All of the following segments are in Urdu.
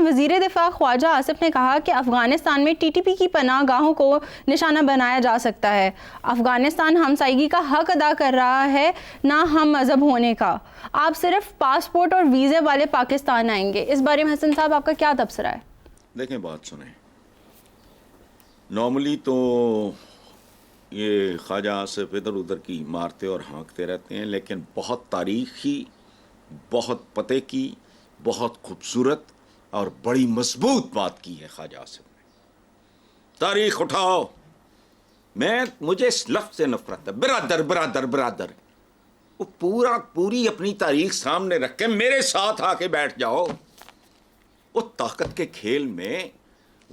وزیر دفاع خواجہ آصف نے کہا کہ افغانستان میں ٹی ٹی پی کی پناہ گاہوں کو نشانہ بنایا جا سکتا ہے. افغانستان ہمسائیگی کا حق ادا کر رہا ہے نہ ہم مذہب ہونے کا. آپ صرف پاسپورٹ اور ویزے والے پاکستان آئیں گے. اس بارے میں حسن صاحب آپ کا کیا تبصرہ ہے؟ دیکھیں بات سنیں، نارملی تو یہ خواجہ آصف ادھر ادھر کی مارتے اور ہانکتے رہتے ہیں، لیکن بہت تاریخی، بہت پتے کی، بہت خوبصورت اور بڑی مضبوط بات کی ہے خواجہ آصف نے. تاریخ اٹھاؤ. مجھے اس لفظ سے نفرت ہے، برادر برادر برادر. وہ پوری اپنی تاریخ سامنے رکھ کے میرے ساتھ آ کے بیٹھ جاؤ. وہ طاقت کے کھیل میں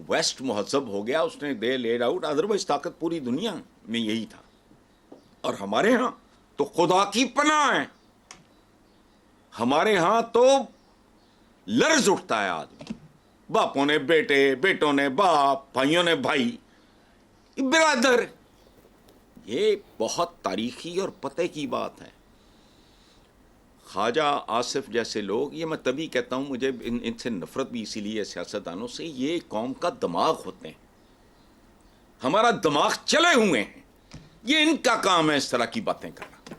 ویسٹ مہذب ہو گیا، اس نے دے لیڈ آؤٹ، ادروائز طاقت پوری دنیا میں یہی تھا. اور ہمارے ہاں تو خدا کی پناہ ہے، ہمارے ہاں تو لرز اٹھتا ہے آدمی. باپوں نے بیٹے، بیٹوں نے باپ، بھائیوں نے بھائی، برادر. یہ بہت تاریخی اور پتے کی بات ہے. خواجہ آصف جیسے لوگ، یہ میں تبھی کہتا ہوں مجھے ان سے نفرت بھی اسی لیے سیاستدانوں سے، یہ قوم کا دماغ ہوتے ہیں، ہمارا دماغ چلے ہوئے ہیں. یہ ان کا کام ہے اس طرح کی باتیں کرنا.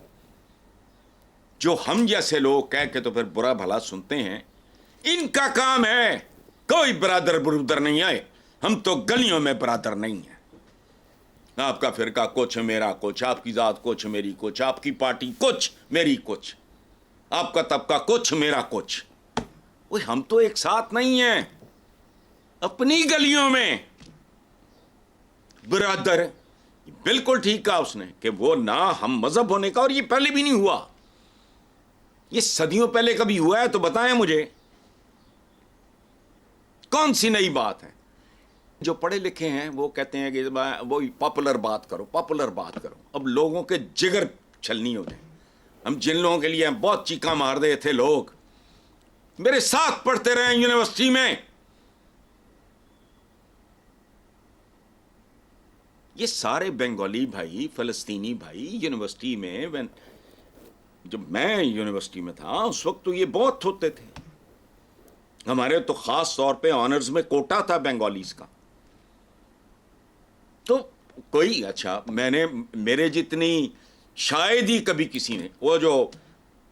جو ہم جیسے لوگ کہہ کے تو پھر برا بھلا سنتے ہیں، ان کا کام ہے. کوئی برادر برودر نہیں آئے، ہم تو گلیوں میں برادر نہیں ہیں. آپ کا فرقہ کچھ، میرا کچھ، آپ کی ذات کچھ، میری کچھ، آپ کی پارٹی کچھ، میری کچھ، آپ کا طبقہ کچھ، میرا کچھ. وہ ہم تو ایک ساتھ نہیں ہیں. اپنی گلیوں میں برادر. بالکل ٹھیک کہا اس نے کہ وہ نہ ہم مذہب ہونے کا، اور یہ پہلے بھی نہیں ہوا. یہ صدیوں پہلے کبھی ہوا ہے تو بتائیں مجھے، کون سی نئی بات ہے؟ جو پڑھے لکھے ہیں وہ کہتے ہیں کہ وہ پاپولر بات کرو، پاپولر بات کرو. اب لوگوں کے جگر چھلنی ہو جائے. ہم جن لوگوں کے لیے بہت چیخاں مار رہے تھے، لوگ میرے ساتھ پڑھتے رہے یونیورسٹی میں. یہ سارے بنگالی بھائی، فلسطینی بھائی یونیورسٹی میں، جب میں یونیورسٹی میں تھا اس وقت تو یہ بہت ہوتے تھے. ہمارے تو خاص طور پہ آنرز میں کوٹا تھا بنگالیز کا. تو کوئی اچھا، میرے جتنی شاید ہی کبھی کسی نے، وہ جو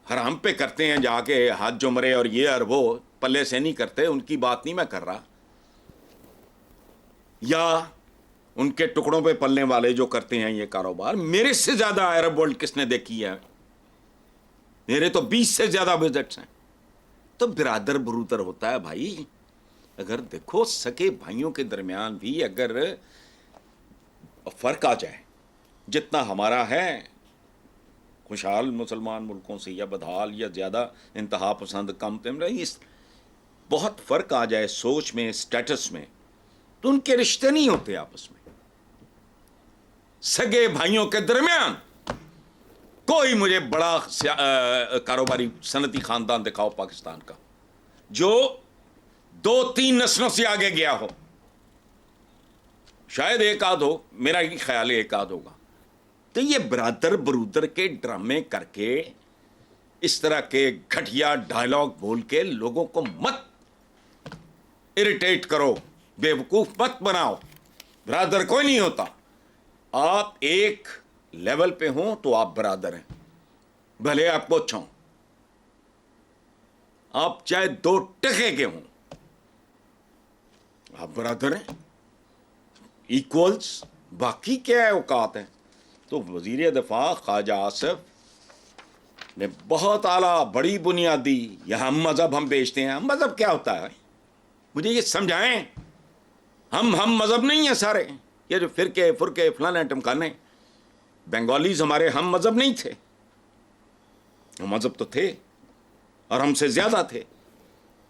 حرام پہ کرتے ہیں جا کے حج عمرے اور یہ اور وہ پلے سے نہیں کرتے، ان کی بات نہیں میں کر رہا، یا ان کے ٹکڑوں پہ پلنے والے جو کرتے ہیں یہ کاروبار. میرے سے زیادہ عرب ورلڈ کس نے دیکھی ہے؟ میرے تو 20 سے زیادہ وزٹس ہیں. تو برادر برودر ہوتا ہے بھائی. اگر دیکھو سکے بھائیوں کے درمیان بھی اگر فرق آ جائے جتنا ہمارا ہے خوشحال مسلمان ملکوں سے، یا بدحال یا زیادہ انتہا پسند کم، بہت فرق آ جائے سوچ میں، سٹیٹس میں، تو ان کے رشتے نہیں ہوتے آپس میں. سگے بھائیوں کے درمیان کوئی مجھے بڑا کاروباری صنعتی خاندان دکھاؤ پاکستان کا جو 2-3 نسلوں سے آگے گیا ہو. شاید ایک آدھ ہو، میرا ہی خیال ہے ایک آدھ ہوگا. تو یہ برادر برودر کے ڈرامے کر کے، اس طرح کے گھٹیا ڈائلاگ بول کے لوگوں کو مت اریٹیٹ کرو، بے وقوف مت بناؤ. برادر کوئی نہیں ہوتا. آپ ایک لیول پہ ہوں تو آپ برادر ہیں، بھلے آپ کچھ ہوں. آپ چاہے 2 ٹکے کے ہوں، آپ برادر ہیں، ایکولز. باقی کیا ہے اوقات ہیں. تو وزیر دفاع خواجہ آصف نے بہت اعلیٰ، بڑی بنیادی، یہ ہم مذہب ہم بیچتے ہیں. ہم مذہب کیا ہوتا ہے؟ مجھے یہ سمجھائیں. ہم مذہب نہیں ہیں سارے. یہ جو فرقے فلانے ٹمکانے، بنگالیز ہمارے ہم مذہب نہیں تھے. ہم مذہب تو تھے، اور ہم سے زیادہ تھے.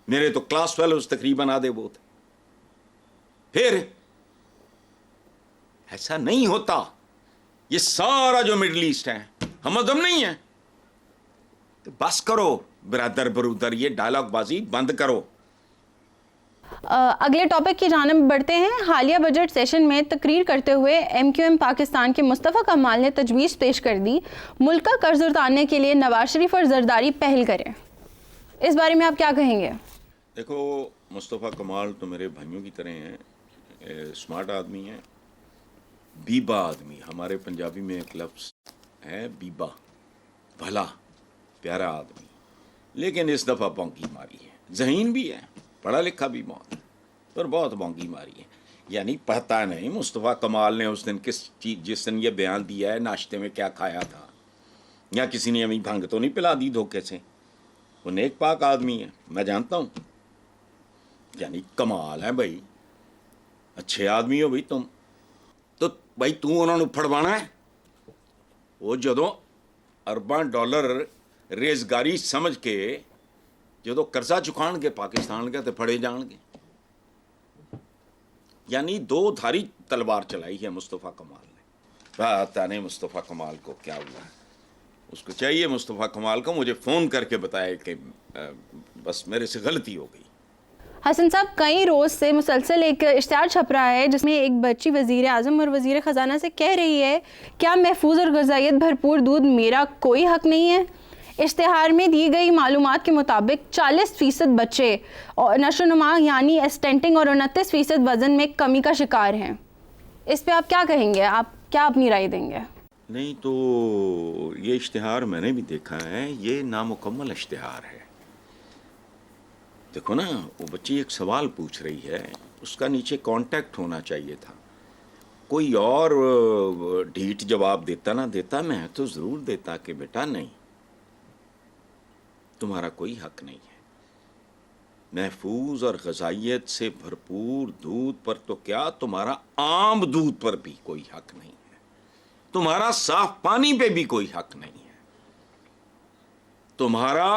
میرے تو کلاس فیلوز تقریباً آدھے وہ تھے. پھر ایسا نہیں ہوتا. یہ سارا جو مڈل ایسٹ ہے ہم مذہب نہیں ہے. تو بس کرو برادر برودر، یہ ڈائلاگ بازی بند کرو. اگلے ٹاپک کی جانب بڑھتے ہیں. حالیہ بجٹ سیشن میں تقریر کرتے ہوئے ایم کیو ایم پاکستان کے مصطفیٰ کمال نے تجویز پیش کر دی ملک کا قرض اتارنے کے لیے نواز شریف اور زرداری پہل کریں. اس بارے میں آپ کیا کہیں گے؟ دیکھو مصطفیٰ کمال تو میرے بھائیوں کی طرح ہیں, اسمارٹ آدمی ہیں, بیبا آدمی. ہمارے پنجابی میں ایک لفظ ہے بیبا, بھلا پیارا آدمی, لیکن اس دفعہ بونکی ماری ہے. ذہین بھی ہے, پڑھا لکھا بھی بہت, پر بہت بونکی ماری ہے. یعنی پتہ نہیں مصطفیٰ کمال نے اس دن کس چیز, جس دن یہ بیان دیا ہے, ناشتے میں کیا کھایا تھا, یا کسی نے ابھی بھنگ تو نہیں پلا دی دھوکے سے. وہ نیک پاک آدمی ہے, میں جانتا ہوں. یعنی کمال ہے بھائی, اچھے آدمی ہو بھائی تم. تو بھائی تو انہوں نے پھڑوانا ہے. وہ جدوں ارباں ڈالر ریزگاری سمجھ کے جدوں قرضہ چکان گے پاکستان کے تو پھڑے جان گے. یعنی دو دھاری تلوار چلائی ہے مصطفیٰ کمال نے. پتہ نہیں مصطفیٰ کمال کو کیا ہوا ہے. اس کو چاہیے مصطفیٰ کمال کو مجھے فون کر کے بتائے کہ بس میرے سے غلطی ہو گئی. حسن صاحب, کئی روز سے مسلسل ایک اشتہار چھپ رہا ہے جس میں ایک بچی وزیر اعظم اور وزیر خزانہ سے کہہ رہی ہے کیا محفوظ اور غذائیت بھرپور دودھ میرا کوئی حق نہیں ہے. اشتہار میں دی گئی معلومات کے مطابق 40% بچے اور نشو و نما یعنی اسٹینٹنگ اور 29% وزن میں کمی کا شکار ہیں. اس پہ آپ کیا کہیں گے, آپ کیا اپنی رائے دیں گے؟ نہیں تو یہ اشتہار میں نے بھی دیکھا ہے, یہ نامکمل اشتہار ہے. دیکھو نا, وہ بچی ایک سوال پوچھ رہی ہے, اس کا نیچے کانٹیکٹ ہونا چاہیے تھا. کوئی اور ڈھیٹ جواب دیتا نہ دیتا, میں تو ضرور دیتا کہ بیٹا نہیں, تمہارا کوئی حق نہیں ہے. محفوظ اور غذائیت سے بھرپور دودھ پر تو کیا, تمہارا عام دودھ پر بھی کوئی حق نہیں ہے. تمہارا صاف پانی پہ بھی کوئی حق نہیں ہے. تمہارا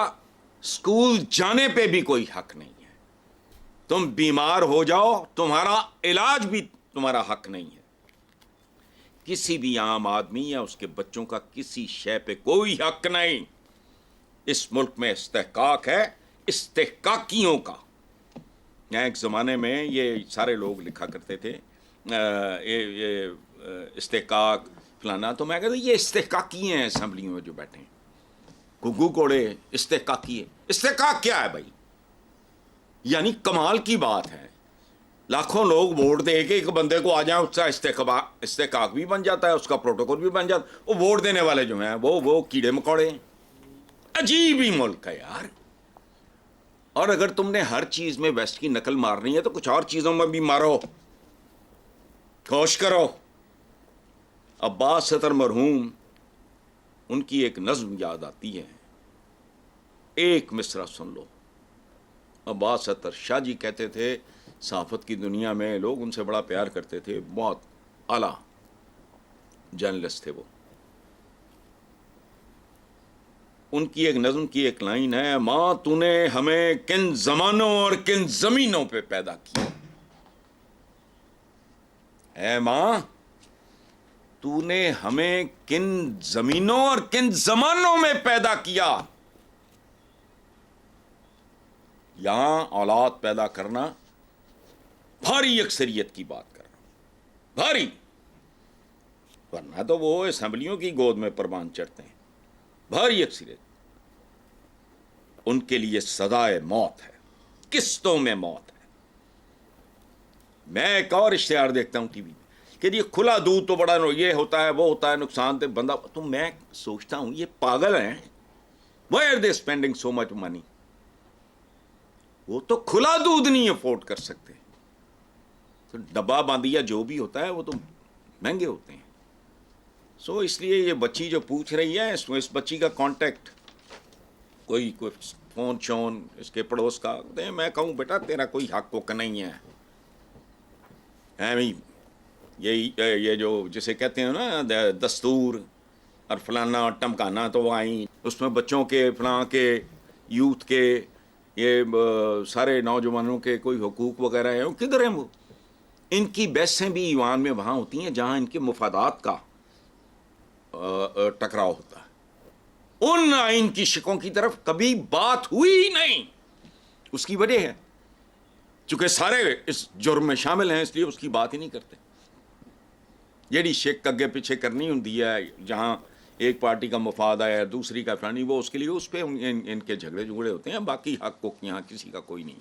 اسکول جانے پہ بھی کوئی حق نہیں ہے. تم بیمار ہو جاؤ, تمہارا علاج بھی تمہارا حق نہیں ہے. کسی بھی عام آدمی یا اس کے بچوں کا کسی شے پہ کوئی حق نہیں. اس ملک میں استحقاق ہے استحقاقیوں کا. ایک زمانے میں یہ سارے لوگ لکھا کرتے تھے یہ استحقاق فلانا, تو میں کہتا یہ استحقاقی ہیں اسمبلیوں میں جو بیٹھے ہیں, گگو کوڑے استحقاقی ہے. استحقاق کیا ہے بھائی؟ یعنی کمال کی بات ہے, لاکھوں لوگ ووٹ دے کے ایک بندے کو آ جائیں, اس کا استحقاق بھی بن جاتا ہے, اس کا پروٹوکول بھی بن جاتا ہے. وہ ووٹ دینے والے جو ہیں وہ کیڑے مکوڑے ہیں. عجیب ہی ملک ہے یار. اور اگر تم نے ہر چیز میں ویسٹ کی نقل مارنی ہے تو کچھ اور چیزوں میں بھی مارو, کوشش کرو. عباس ستر مرحوم, ان کی ایک نظم یاد آتی ہے, ایک مصرع سن لو. عباس ستر شاہ جی کہتے تھے صحافت کی دنیا میں لوگ ان سے بڑا پیار کرتے تھے, بہت اعلیٰ جرنلسٹ تھے وہ. ان کی ایک نظم کی ایک لائن ہے, ماں تو نے ہمیں کن زمانوں اور کن زمینوں پہ پیدا کیا. اے ماں, تو نے ہمیں کن زمینوں اور کن زمانوں میں پیدا کیا. یہاں اولاد پیدا کرنا بھاری اکثریت کی بات کر رہا ہوں, بھاری, ورنہ تو وہ اسمبلیوں کی گود میں پروان چڑھتے ہیں. بھاری اکثریت, ان کے لیے سزائے موت ہے, قسطوں میں موت ہے. میں ایک اور اشتہار دیکھتا ہوں ٹی وی میں کہ یہ کھلا دودھ تو بڑا یہ ہوتا ہے وہ ہوتا ہے نقصان دہ بندہ. تو میں سوچتا ہوں یہ پاگل ہیں, why are they spending so much money؟ وہ تو کھلا دودھ نہیں افورڈ کر سکتے, تو ڈبہ باندیا جو بھی ہوتا ہے وہ تو مہنگے ہوتے ہیں. سو اس لیے یہ بچی جو پوچھ رہی ہے, اس بچی کا کانٹیکٹ کوئی فون شون اس کے پڑوس کا, میں کہوں بیٹا تیرا کوئی حق وق نہیں ہے. یہ جو جسے کہتے ہیں نا دستور اور فلانا ٹمکانا, تو وہ آئیں اس میں بچوں کے فلاں کے یوتھ کے یہ سارے نوجوانوں کے کوئی حقوق وغیرہ ہیں, وہ کدھر ہیں؟ وہ ان کی بحثیں بھی ایوان میں وہاں ہوتی ہیں جہاں ان کے مفادات کا ٹکراؤ ہوتا ہے. ان آئین کی شکوں کی طرف کبھی بات ہوئی ہی نہیں. اس کی وجہ ہے چونکہ سارے اس جرم میں شامل ہیں, اس لیے اس کی بات ہی نہیں کرتے. یہی شک اگے پیچھے کرنی ہوتی ہے, جہاں ایک پارٹی کا مفاد ہے دوسری کا فلانی, وہ اس کے لیے اس پہ ان کے جھگڑے ہوتے ہیں. باقی حق کو یہاں کسی کا کوئی نہیں.